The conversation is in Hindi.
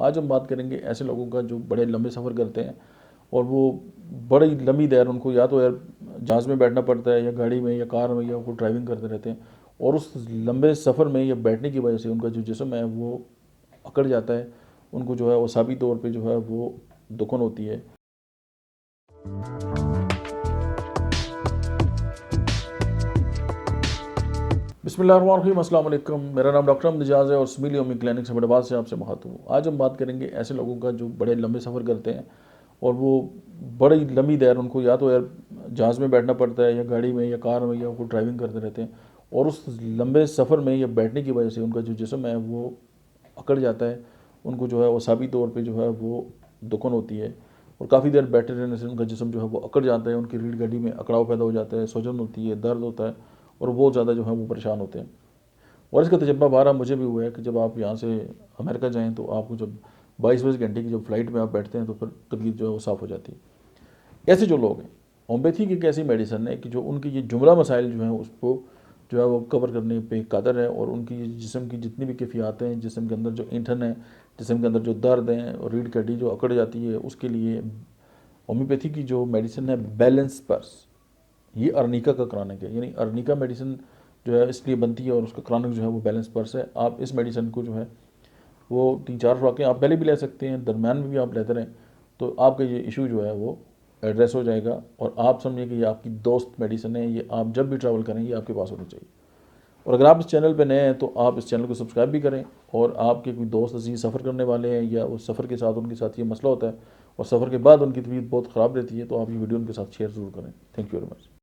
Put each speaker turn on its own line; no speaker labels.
आज हम बात करेंगे ऐसे लोगों का जो बड़े लंबे सफ़र करते हैं और वो बड़ी लंबी देर उनको या तो यार जहाज़ में बैठना पड़ता है या गाड़ी में या कार में या वो ड्राइविंग करते रहते हैं और उस लंबे सफ़र में या बैठने की वजह से उनका जो जिस्म है वो अकड़ जाता है, उनको जो है वो साबी तौर पे जो है वो दुखन होती है। बिस्मिल्लाहिर्रहमानिर्रहीम, अस्सलाम वालेकुम। मेरा नाम डॉक्टर अहमद एजाज है और सिमिलिया क्लिनिक्स अब्बोत्ताबाद से आपसे बात हूँ। आज हम बात करेंगे ऐसे लोगों का जो बड़े लंबे सफ़र करते हैं और वो बड़ी लंबी देर उनको या तो यार जहाज़ में बैठना पड़ता है या गाड़ी में या कार में या वो ड्राइविंग करते रहते हैं और उस लंबे सफ़र में या बैठने की वजह से उनका जो जिस्म है वो अकड़ जाता है, उनको जो है वो साबी तौर पे जो है वो दुखन होती है और काफ़ी देर बैठे रहने से उनका जिस्म जो है वो अकड़ जाता है, उनकी रीढ़ गड्डी में अकड़ाव पैदा हो जाता है, सूजन होती है, दर्द होता है और बहुत ज़्यादा जो है वो परेशान होते हैं। और इसका तजर्बा बारहा मुझे भी हुआ है कि जब आप यहाँ से अमेरिका जाएँ तो आपको जब 22-22 घंटे की जब फ़्लाइट में आप बैठते हैं तो फिर तबीयत जो है वो साफ़ हो जाती है। ऐसे जो लोग हैं, होम्योपैथी की एक ऐसी मेडिसन है कि जो उनकी ये जुमला मसाइल जो हैं उसको जो है वो कवर करने पे कादर है और उनकी जिस्म की जितनी भी कैफियत हैं, जिस्म के अंदर जो ईंधन है, जिस्म के अंदर जो दर्द हैं और रीढ़ की हड्डी जो अकड़ जाती है, उसके लिए होम्योपैथी की जो मेडिसिन है बैलेंस पर्स, ये अर्निका का क्रॉनिक है। यानी अर्निका मेडिसिन जो है इसलिए बनती है और उसका क्रॉनिक जो है वो बैलेंस पर्स है। आप इस मेडिसिन को जो है वो 3-4 खुराकें आप पहले भी ले सकते हैं, दरम्यान में भी आप लेते रहें तो आपका ये इशू जो है वो एड्रेस हो जाएगा और आप समझिए कि ये आपकी दोस्त मेडिसिन है, ये आप जब भी ट्रैवल करें ये आपके पास होनी चाहिए। और अगर आप इस चैनल पर नए हैं तो आप इस चैनल को सब्सक्राइब भी करें और आपके कोई दोस्त अजीज सफ़र करने वाले हैं या उस सफ़र के साथ उनके साथ ये मसला होता है और सफ़र के बाद उनकी तबीयत बहुत ख़राब रहती है तो आप ये वीडियो उनके साथ शेयर ज़रूर करें। Thank you very much.